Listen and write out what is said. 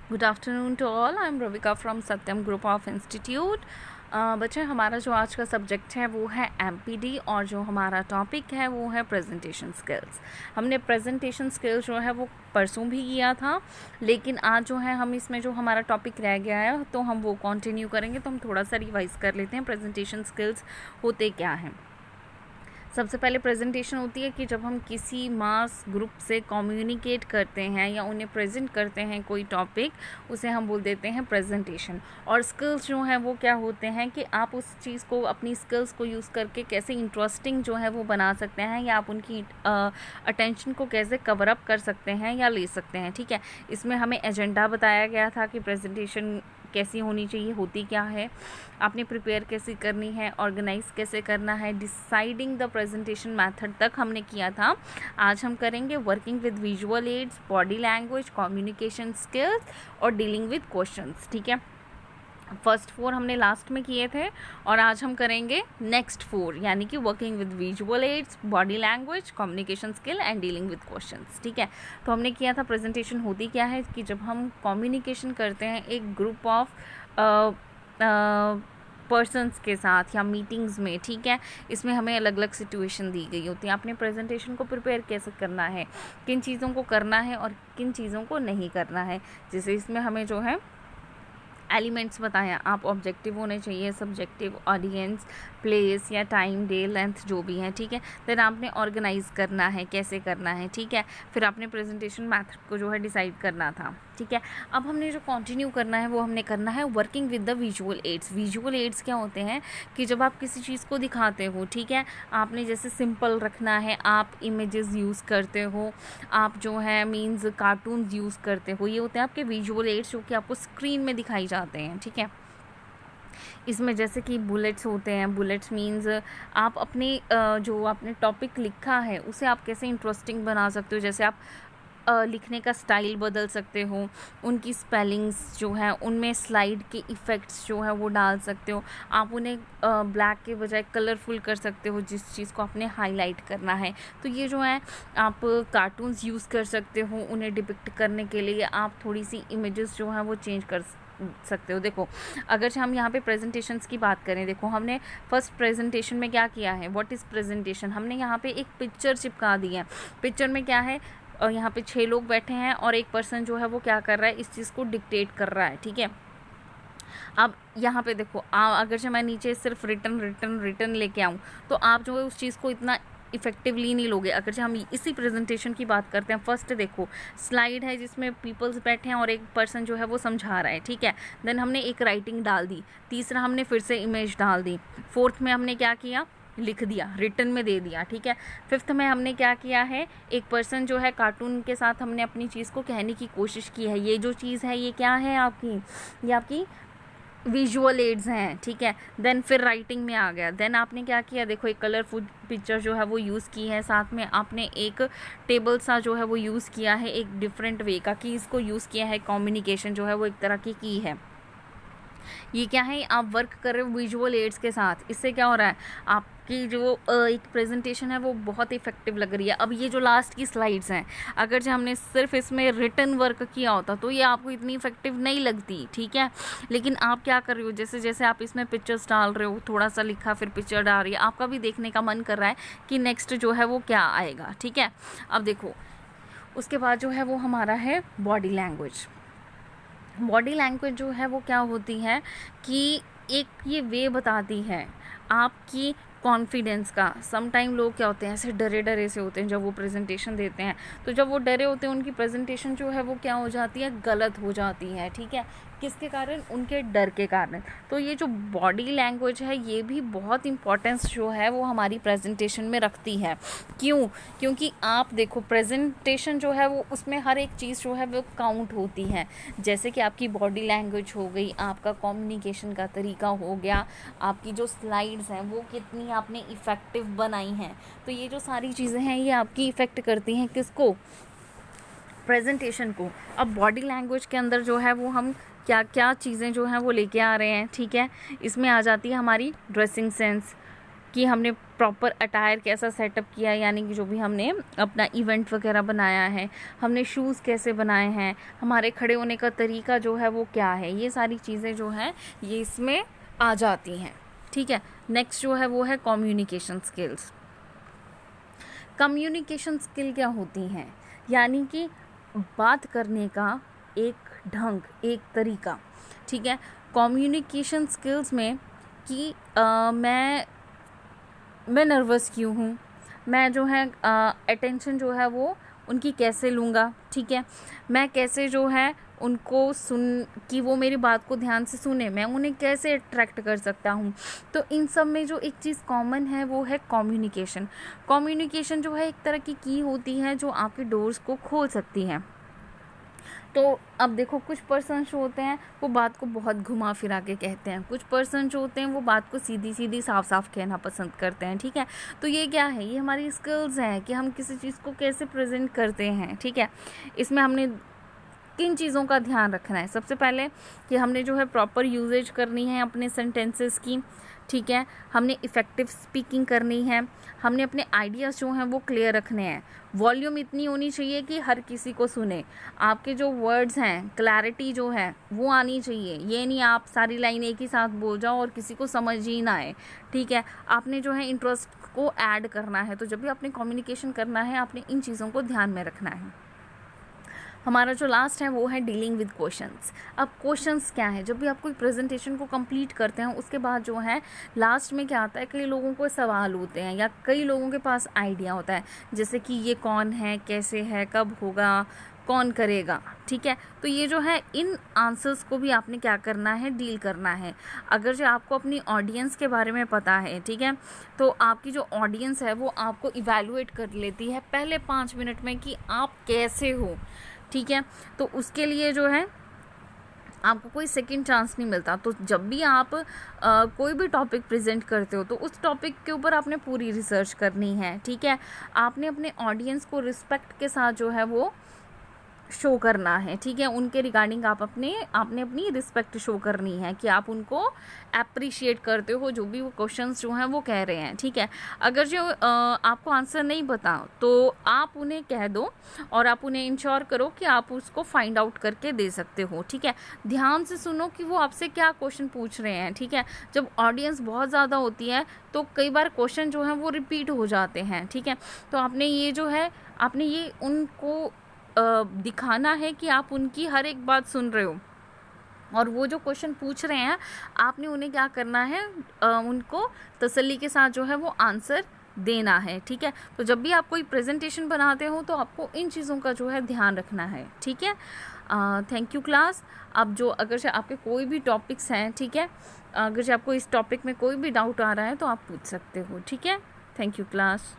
Good afternoon to all. I am Ravika from Satyam group of institute. बच्चे, हमारा जो आज का सब्जेक्ट है वो है एमपीडी और जो हमारा टॉपिक है वो है प्रेजेंटेशन स्किल्स। हमने प्रेजेंटेशन स्किल्स जो है वो परसों भी किया था, लेकिन आज जो है हम इसमें जो हमारा टॉपिक रह गया है तो हम वो कंटिन्यू करेंगे। तो हम थोड़ा सा रिवाइज कर लेते हैं प्रेजेंटेशन स्किल्स होते क्या हैं। सबसे पहले प्रेजेंटेशन होती है कि जब हम किसी मास ग्रुप से कम्युनिकेट करते हैं या उन्हें प्रेजेंट करते हैं कोई टॉपिक, उसे हम बोल देते हैं प्रेजेंटेशन। और स्किल्स जो हैं वो क्या होते हैं कि आप उस चीज़ को, अपनी स्किल्स को यूज़ करके कैसे इंटरेस्टिंग जो है वो बना सकते हैं, या आप उनकी अटेंशन को कैसे कवर अप कर सकते हैं या ले सकते हैं। ठीक है, इसमें हमें एजेंडा बताया गया था कि प्रेजेंटेशन कैसी होनी चाहिए, होती क्या है, आपने प्रिपेयर कैसे करनी है, ऑर्गेनाइज कैसे करना है, डिसाइडिंग द प्रेजेंटेशन मेथड तक हमने किया था। आज हम करेंगे working with visual aids, body language, communication skills और डीलिंग विद क्वेश्चंस। ठीक है, फर्स्ट 4 हमने लास्ट में किए थे और आज हम करेंगे नेक्स्ट 4, यानी कि working with visual aids, body language, communication skill and dealing with questions. ठीक है, तो हमने किया था प्रेजेंटेशन होती क्या है कि जब हम कम्युनिकेशन करते हैं एक ग्रुप ऑफ पर्सनस के साथ या मीटिंग्स में। ठीक है, इसमें हमें अलग अलग सिचुएशन दी गई होती है। आपने प्रेजेंटेशन को प्रिपेयर कैसे करना है, किन चीज़ों को करना है और किन चीज़ों को नहीं करना है। जैसे इसमें हमें जो है एलिमेंट्स बताया, आप ऑब्जेक्टिव होने चाहिए, सब्जेक्टिव, ऑडियंस, प्लेस या टाइम, डे, लेंथ जो भी है। ठीक है, देन आपने ऑर्गेनाइज करना है, कैसे करना है। ठीक है, फिर आपने प्रेजेंटेशन मेथड को जो है डिसाइड करना था। ठीक है, अब हमने जो कंटिन्यू करना है वो हमने करना है working with the visual aids. Visual aids क्या होते हैं कि जब आप किसी चीज़ को दिखाते हो, ठीक है, आपने जैसे सिंपल रखना है, आप इमेजेस यूज़ करते हो, आप जो है मीन्स कार्टून्स यूज़ करते हो, ये होते हैं आपके विजुअल एड्स जो कि आपको स्क्रीन में दिखाई जाते हैं। ठीक है, इसमें जैसे कि बुलेट्स होते हैं। बुलेट्स मीन्स आप अपने जो आपने टॉपिक लिखा है उसे आप कैसे इंटरेस्टिंग बना सकते हो। जैसे आप लिखने का स्टाइल बदल सकते हो, उनकी स्पेलिंग्स जो है उनमें स्लाइड के इफ़ेक्ट्स जो है वो डाल सकते हो, आप उन्हें ब्लैक के बजाय कलरफुल कर सकते हो जिस चीज़ को आपने हाईलाइट करना है। तो ये जो है आप कार्टून्स यूज़ कर सकते हो उन्हें डिपिक्ट करने के लिए। आप थोड़ी सी इमेजेस जो है वो चेंज कर सकते हो। देखो, अगर हम यहाँ पे प्रेजेंटेशंस की बात करें, देखो हमने फर्स्ट प्रेजेंटेशन में क्या किया है, व्हाट इज़ प्रेजेंटेशन, हमने यहाँ पे एक पिक्चर चिपका दी है। पिक्चर में क्या है, और यहाँ पे 6 लोग बैठे हैं और एक पर्सन जो है वो क्या कर रहा है, इस चीज़ को डिक्टेट कर रहा है। ठीक है, अब यहाँ पे देखो, अगर जो मैं नीचे सिर्फ रिटर्न लेके आऊँ तो आप जो है उस चीज़ को इतना इफेक्टिवली नहीं लोगे। अगर जो हम इसी प्रेजेंटेशन की बात करते हैं, फर्स्ट देखो स्लाइड है जिसमें पीपल्स बैठे हैं और एक पर्सन जो है वो समझा रहा है। ठीक है, देन हमने एक राइटिंग डाल दी, तीसरा हमने फिर से इमेज डाल दी, फोर्थ में हमने क्या किया, लिख दिया, रिटर्न में दे दिया। ठीक है, फिफ्थ में हमने क्या किया है, एक पर्सन जो है कार्टून के साथ हमने अपनी चीज़ को कहने की कोशिश की है। ये जो चीज़ है ये क्या है आपकी, ये आपकी विजुअल एड्स हैं। ठीक है, देन फिर राइटिंग में आ गया, देन आपने क्या किया, देखो एक कलरफुल पिक्चर जो है वो यूज़ की है, साथ में आपने एक टेबल सा जो है वो यूज़ किया है, एक डिफरेंट वे का की इसको यूज़ किया है, कम्युनिकेशन जो है वो एक तरह की है। ये क्या है, आप वर्क कर रहे हो विजुअल एड्स के साथ। इससे क्या हो रहा है, आपकी जो एक प्रेजेंटेशन है वो बहुत इफेक्टिव लग रही है। अब ये जो लास्ट की स्लाइड्स हैं, अगर जो हमने सिर्फ इसमें रिटन वर्क किया होता तो ये आपको इतनी इफेक्टिव नहीं लगती। ठीक है, लेकिन आप क्या कर रहे हो, जैसे जैसे आप इसमें पिक्चर्स डाल रहे हो, थोड़ा सा लिखा फिर पिक्चर डाल रही है, आपका भी देखने का मन कर रहा है कि नेक्स्ट जो है वो क्या आएगा। ठीक है, अब देखो उसके बाद जो है वो हमारा है बॉडी लैंग्वेज। बॉडी लैंग्वेज जो है वो क्या होती है कि एक ये वे बताती है आपकी कॉन्फिडेंस का। सम टाइम लोग क्या होते हैं, ऐसे डरे डरे से होते हैं जब वो प्रेजेंटेशन देते हैं, तो जब वो डरे होते हैं उनकी प्रेजेंटेशन जो है वो क्या हो जाती है, गलत हो जाती है। ठीक है, किसके कारण, उनके डर के कारण। तो ये जो बॉडी लैंग्वेज है ये भी बहुत इंपॉर्टेंस जो है वो हमारी प्रेजेंटेशन में रखती है। क्यों, क्योंकि आप देखो प्रेजेंटेशन जो है वो उसमें हर एक चीज़ जो है वो काउंट होती है। जैसे कि आपकी बॉडी लैंग्वेज हो गई, आपका कम्युनिकेशन का तरीका हो गया, आपकी जो स्लाइड्स हैं वो कितनी आपने इफ़ेक्टिव बनाई हैं। तो ये जो सारी चीज़ें हैं ये आपकी इफ़ेक्ट करती हैं किसको, प्रेजेंटेशन को। अब बॉडी लैंग्वेज के अंदर जो है वो हम क्या क्या चीज़ें जो हैं वो लेके आ रहे हैं। ठीक है, इसमें आ जाती है हमारी ड्रेसिंग सेंस, कि हमने प्रॉपर अटायर कैसा सेटअप किया है, यानी कि जो भी हमने अपना इवेंट वगैरह बनाया है, हमने शूज़ कैसे बनाए हैं, हमारे खड़े होने का तरीका जो है वो क्या है, ये सारी चीज़ें जो हैं ये इसमें आ जाती हैं। ठीक है, नेक्स्ट जो है वो है कम्युनिकेशन स्किल्स। कम्युनिकेशन स्किल क्या होती हैं, यानी कि बात करने का एक ढंग, एक तरीका। ठीक है, कम्युनिकेशन स्किल्स में कि मैं नर्वस क्यों हूँ, मैं जो है अटेंशन जो है वो उनकी कैसे लूँगा। ठीक है, मैं कैसे जो है उनको सुन कि वो मेरी बात को ध्यान से सुने, मैं उन्हें कैसे अट्रैक्ट कर सकता हूँ। तो इन सब में जो एक चीज़ कॉमन है वो है कम्युनिकेशन। कम्युनिकेशन जो है एक तरह की होती है जो आपके डोर्स को खोल सकती है। तो अब देखो, कुछ पर्सन जो होते हैं वो बात को बहुत घुमा फिरा के कहते हैं, कुछ पर्सन जो होते हैं वो बात को सीधी सीधी साफ साफ कहना पसंद करते हैं। ठीक है, तो ये क्या है, ये हमारी स्किल्स हैं कि हम किसी चीज़ को कैसे प्रेजेंट करते हैं। ठीक है, इसमें हमने किन चीज़ों का ध्यान रखना है, सबसे पहले कि हमने जो है प्रॉपर यूजेज करनी है अपने सेंटेंसेस की। ठीक है, हमने इफ़ेक्टिव स्पीकिंग करनी है, हमने अपने आइडियाज़ जो हैं वो क्लियर रखने हैं, वॉल्यूम इतनी होनी चाहिए कि हर किसी को सुने, आपके जो वर्ड्स हैं क्लैरिटी जो है वो आनी चाहिए, ये नहीं आप सारी लाइन एक ही साथ बोल जाओ और किसी को समझ ही ना आए। ठीक है, आपने जो है इंटरेस्ट को ऐड करना है, तो जब भी आपने कम्युनिकेशन करना है आपने इन चीज़ों को ध्यान में रखना है। हमारा जो लास्ट है वो है डीलिंग विद क्वेश्चंस। अब क्वेश्चंस क्या है, जब भी आप कोई प्रेजेंटेशन को कंप्लीट करते हैं उसके बाद जो है लास्ट में क्या आता है, कई लोगों को सवाल होते हैं या कई लोगों के पास आइडिया होता है, जैसे कि ये कौन है, कैसे है, कब होगा, कौन करेगा। ठीक है, तो ये जो है इन आंसर्स को भी आपने क्या करना है, डील करना है। अगर जो आपको अपनी ऑडियंस के बारे में पता है, ठीक है, तो आपकी जो ऑडियंस है वो आपको इवैल्यूएट कर लेती है पहले 5 मिनट में कि आप कैसे हो। ठीक है, तो उसके लिए जो है आपको कोई सेकंड चांस नहीं मिलता। तो जब भी आप कोई भी टॉपिक प्रेजेंट करते हो तो उस टॉपिक के ऊपर आपने पूरी रिसर्च करनी है। ठीक है, आपने अपने ऑडियंस को रिस्पेक्ट के साथ जो है वो शो करना है। ठीक है, उनके रिगार्डिंग आपने अपनी रिस्पेक्ट शो करनी है कि आप उनको अप्रिशिएट करते हो जो भी वो क्वेश्चंस जो हैं वो कह रहे हैं। ठीक है, अगर जो आपको आंसर नहीं पता तो आप उन्हें कह दो और आप उन्हें इंश्योर करो कि आप उसको फाइंड आउट करके दे सकते हो। ठीक है, ध्यान से सुनो कि वो आपसे क्या क्वेश्चन पूछ रहे हैं। ठीक है, जब ऑडियंस बहुत ज़्यादा होती है तो कई बार क्वेश्चन जो हैं वो रिपीट हो जाते हैं। ठीक है, तो आपने ये उनको दिखाना है कि आप उनकी हर एक बात सुन रहे हो और वो जो क्वेश्चन पूछ रहे हैं आपने उन्हें क्या करना है, उनको तसल्ली के साथ जो है वो आंसर देना है। ठीक है, तो जब भी आप कोई प्रेजेंटेशन बनाते हो तो आपको इन चीज़ों का जो है ध्यान रखना है। ठीक है, थैंक यू क्लास। अब जो अगर से आपके कोई भी टॉपिक्स हैं, ठीक है, अगर से आपको इस टॉपिक में कोई भी डाउट आ रहा है तो आप पूछ सकते हो। ठीक है, थैंक यू क्लास।